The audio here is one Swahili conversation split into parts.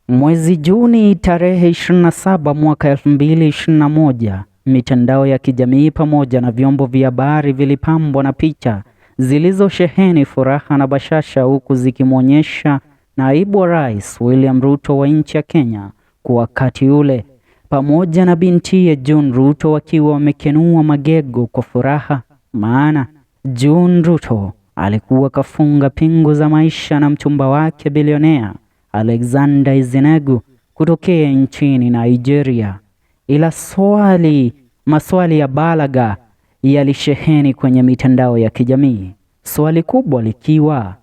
Mwezi Juni tarehe 27 mwaka 2021, mitandao ya kijamii pamoja na vyombo vya habari vilipambwa na picha zilizosheheni furaha na bashasha, huku zikimwonyesha naibu wa rais William Ruto wa nchi ya Kenya kwa wakati ule pamoja na bintiye June Ruto wakiwa wamekenua magego kwa furaha, maana June Ruto alikuwa kafunga pingu za maisha na mchumba wake bilionea Alexander Ezenagu kutokea nchini Nigeria. Ila maswali ya balagha yalisheheni kwenye mitandao ya kijamii. Swali kubwa likiwa,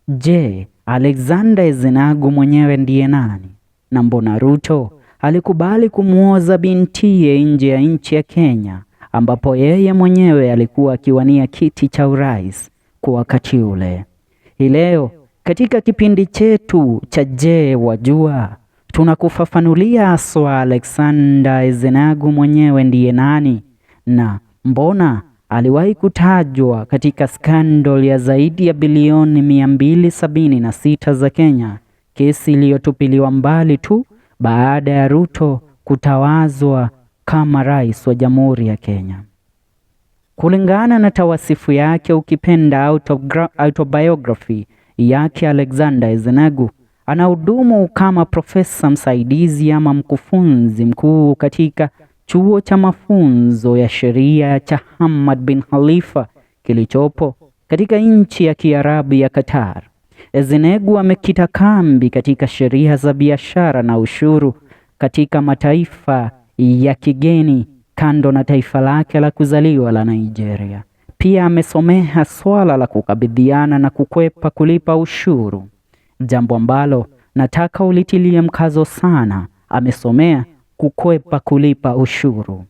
je, Alexander Ezenagu mwenyewe ndiye nani? Na mbona Ruto alikubali kumwoza bintiye nje ya nchi ya Kenya, ambapo yeye mwenyewe alikuwa akiwania kiti cha urais kwa wakati ule? Hii leo katika kipindi chetu cha Je Wajua, tunakufafanulia haswa Alexander Ezenagu mwenyewe ndiye nani na mbona aliwahi kutajwa katika skandal ya zaidi ya bilioni 276 za Kenya, kesi iliyotupiliwa mbali tu baada ya Ruto kutawazwa kama rais wa Jamhuri ya Kenya. Kulingana na tawasifu yake, ukipenda autobiography yake, Alexander Ezenagu anahudumu kama profesa msaidizi ama mkufunzi mkuu katika chuo cha mafunzo ya sheria cha Hamad bin Khalifa kilichopo katika nchi ya Kiarabu ya Qatar. Ezenagu amekita kambi katika sheria za biashara na ushuru katika mataifa ya kigeni kando na taifa lake la kuzaliwa la Nigeria. Pia amesomea swala la kukabidhiana na kukwepa kulipa ushuru, jambo ambalo nataka ulitilie mkazo sana. Amesomea kukwepa kulipa ushuru.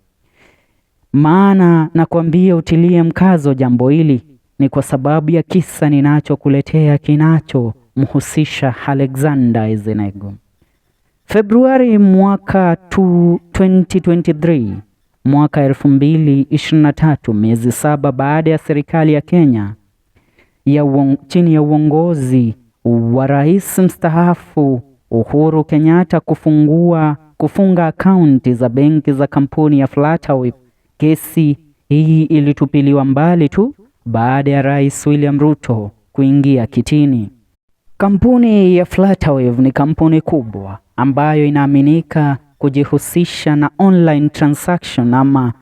Maana nakwambia utilie mkazo jambo hili ni kwa sababu ya kisa ninachokuletea kinachomhusisha Alexander Ezenagu. Februari mwaka 2023, mwaka 2023, miezi 7 baada ya serikali ya Kenya chini ya uongozi wa rais mstaafu Uhuru Kenyatta kufunga akaunti za benki za kampuni ya Flutterwave. Kesi hii ilitupiliwa mbali tu baada ya rais William Ruto kuingia kitini. Kampuni ya Flutterwave ni kampuni kubwa ambayo inaaminika kujihusisha na online transaction ama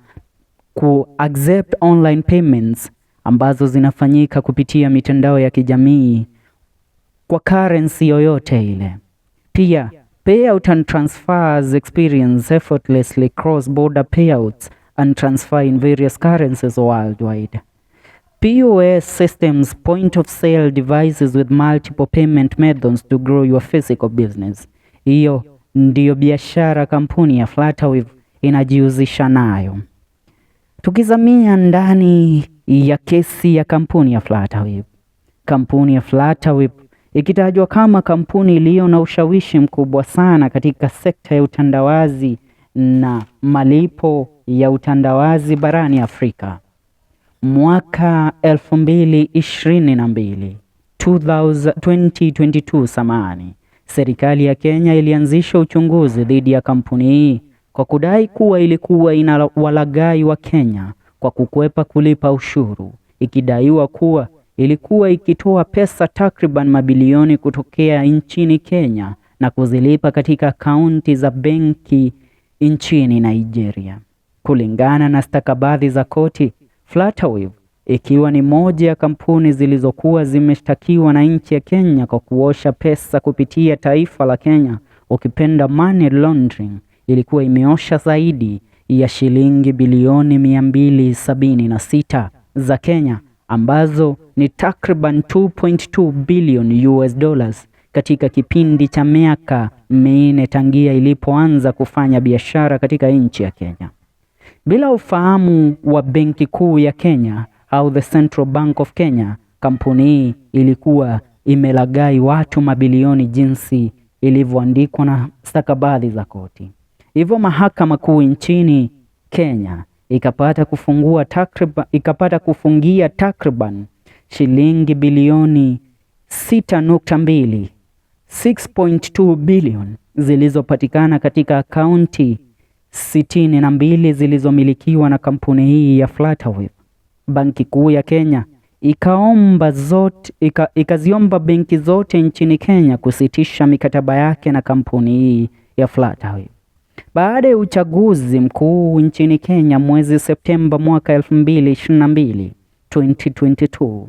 accept online payments ambazo zinafanyika kupitia mitandao ya kijamii kwa currency yoyote ile. Pia payout and transfers experience effortlessly cross-border payouts and transfer in various currencies worldwide. POS systems, point of sale devices with multiple payment methods to grow your physical business. Hiyo ndiyo biashara kampuni ya Flutterwave inajihusisha nayo. Tukizamia ndani ya kesi ya kampuni ya Flutterwave. Kampuni ya Flutterwave ikitajwa kama kampuni iliyo na ushawishi mkubwa sana katika sekta ya utandawazi na malipo ya utandawazi barani Afrika. Mwaka 2022 samani, serikali ya Kenya ilianzisha uchunguzi dhidi ya kampuni hii kwa kudai kuwa ilikuwa inawalaghai wa Kenya kwa kukwepa kulipa ushuru, ikidaiwa kuwa ilikuwa ikitoa pesa takriban mabilioni kutokea nchini Kenya na kuzilipa katika akaunti za benki nchini Nigeria. Kulingana na stakabadhi za koti, Flutterwave ikiwa ni moja ya kampuni zilizokuwa zimeshtakiwa na nchi ya Kenya kwa kuosha pesa kupitia taifa la Kenya, ukipenda money laundering, ilikuwa imeosha zaidi ya shilingi bilioni 276 za Kenya, ambazo ni takriban 2.2 billion US dollars katika kipindi cha miaka 4 tangia ilipoanza kufanya biashara katika nchi ya Kenya. Bila ufahamu wa Benki Kuu ya Kenya au the Central Bank of Kenya, kampuni hii ilikuwa imelaghai watu mabilioni jinsi ilivyoandikwa na stakabadhi za koti. Hivyo mahakama kuu nchini Kenya ikapata kufungia takriban shilingi bilioni 6.2 6.2 bilioni zilizopatikana katika akaunti 62 zilizomilikiwa na kampuni hii ya Flutterwave. Banki Kuu ya Kenya ikaziomba benki zote nchini Kenya kusitisha mikataba yake na kampuni hii ya Flutterwave. Baada ya uchaguzi mkuu nchini Kenya mwezi Septemba mwaka 2022,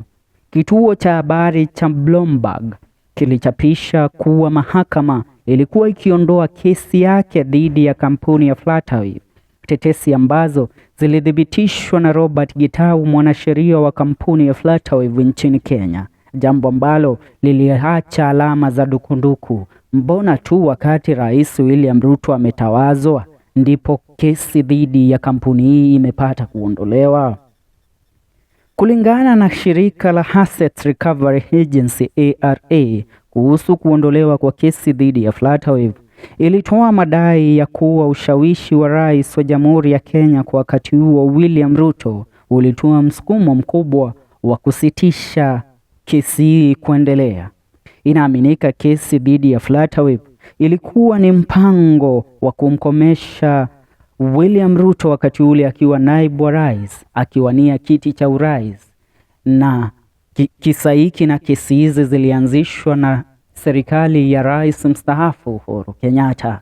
kituo cha habari cha Bloomberg kilichapisha kuwa mahakama ilikuwa ikiondoa kesi yake dhidi ya kampuni ya Flutterwave, tetesi ambazo zilithibitishwa na Robert Gitau, mwanasheria wa kampuni ya Flutterwave nchini Kenya, jambo ambalo liliacha alama za dukuduku. Mbona tu wakati Rais William Ruto ametawazwa ndipo kesi dhidi ya kampuni hii imepata kuondolewa? Kulingana na shirika la Asset Recovery Agency ARA kuhusu kuondolewa kwa kesi dhidi ya Flutterwave, ilitoa madai ya kuwa ushawishi wa Rais wa Jamhuri ya Kenya kwa wakati huo William Ruto ulitoa msukumo mkubwa wa kusitisha kesi hii kuendelea. Inaaminika kesi dhidi ya Flutterwave ilikuwa ni mpango wa kumkomesha William Ruto wakati ule akiwa naibu wa rais, akiwania kiti cha urais, na kisa hiki na kesi hizi zilianzishwa na serikali ya rais mstaafu Uhuru Kenyatta.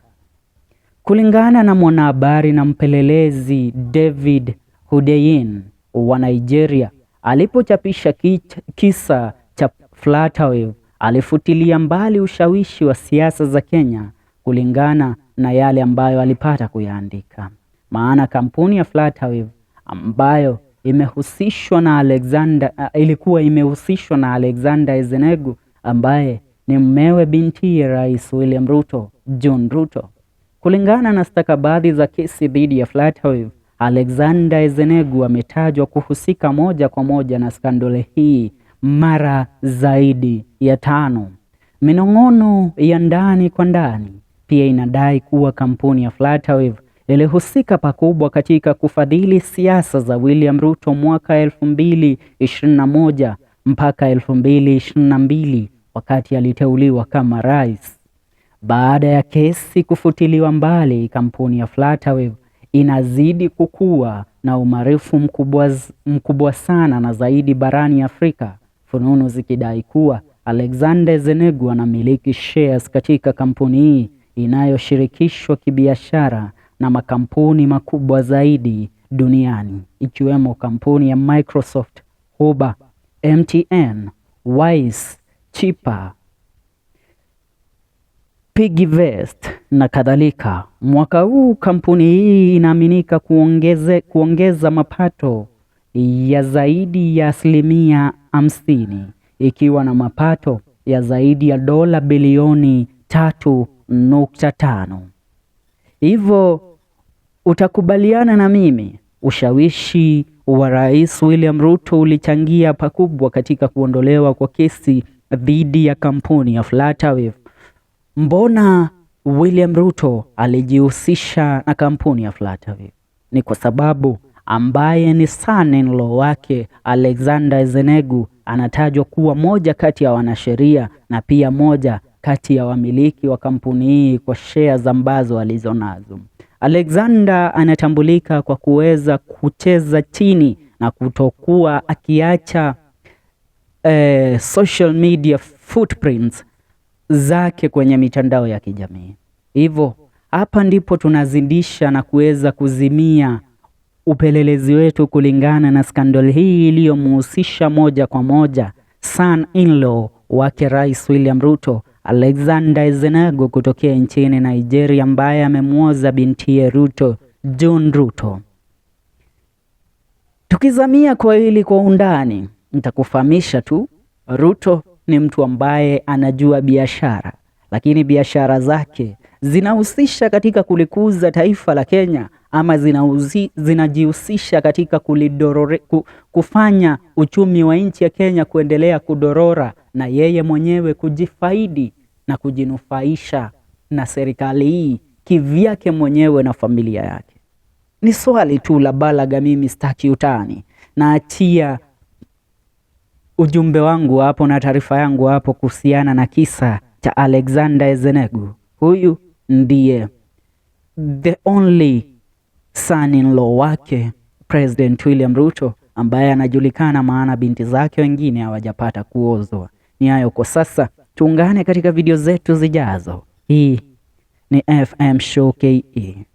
Kulingana na mwanahabari na mpelelezi David Hudeyin wa Nigeria, alipochapisha kisa cha Flutterwave, alifutilia mbali ushawishi wa siasa za Kenya kulingana na yale ambayo alipata kuyaandika. Maana kampuni ya Flutterwave ambayo ilikuwa imehusishwa na Alexander Ezenagu ambaye ni mmewe binti ya Rais William Ruto, John Ruto. Kulingana na stakabadhi za kesi dhidi ya Flutterwave, Alexander Ezenagu ametajwa kuhusika moja kwa moja na skandale hii mara zaidi ya 5. Minong'ono ya ndani kwa ndani pia inadai kuwa kampuni ya Flutterwave ilihusika pakubwa katika kufadhili siasa za William Ruto mwaka 2021 mpaka 2022 wakati aliteuliwa kama rais. Baada ya kesi kufutiliwa mbali, kampuni ya Flutterwave inazidi kukua na umaarufu mkubwa sana na zaidi barani Afrika, fununu zikidai kuwa Alexander Ezenagu anamiliki shares katika kampuni hii inayoshirikishwa kibiashara na makampuni makubwa zaidi duniani, ikiwemo kampuni ya Microsoft, Uber, MTN, Wise, Chipa, Piggyvest na kadhalika. Mwaka huu kampuni hii inaaminika kuongeza mapato ya zaidi ya 50%, ikiwa na mapato ya zaidi ya dola bilioni 3.5. Hivyo utakubaliana na mimi, ushawishi wa Rais William Ruto ulichangia pakubwa katika kuondolewa kwa kesi dhidi ya kampuni ya Flutterwave. Mbona William Ruto alijihusisha na kampuni ya Flutterwave? Ni kwa sababu ambaye ni son-in-law wake Alexander Ezenagu anatajwa kuwa moja kati ya wanasheria na pia moja kati ya wamiliki wa kampuni hii kwa shares ambazo alizonazo. Alexander anatambulika kwa kuweza kucheza chini na kutokuwa akiacha social media footprints zake kwenye mitandao ya kijamii. Hivyo hapa ndipo tunazindisha na kuweza kuzimia upelelezi wetu kulingana na skandal hii iliyomhusisha moja kwa moja son-in-law wake Rais William Ruto, Alexander Ezenagu kutokea nchini Nigeria, ambaye amemwoza bintiye Ruto, John Ruto. Tukizamia kwa hili kwa undani, nitakufahamisha tu Ruto ni mtu ambaye anajua biashara, lakini biashara zake zinahusisha katika kulikuza taifa la Kenya ama zinajihusisha katika kufanya uchumi wa nchi ya Kenya kuendelea kudorora na yeye mwenyewe kujifaidi na kujinufaisha na serikali hii kivyake mwenyewe na familia yake. Ni swali tu la balaga, mimi sitaki utani. Naachia ujumbe wangu hapo na taarifa yangu hapo kuhusiana na kisa cha Alexander Ezenagu. Huyu ndiye the only son-in-law wake President William Ruto, ambaye anajulikana, maana binti zake wengine hawajapata kuozwa. Ni hayo kwa sasa, tuungane katika video zetu zijazo. Hii ni FM Show KE.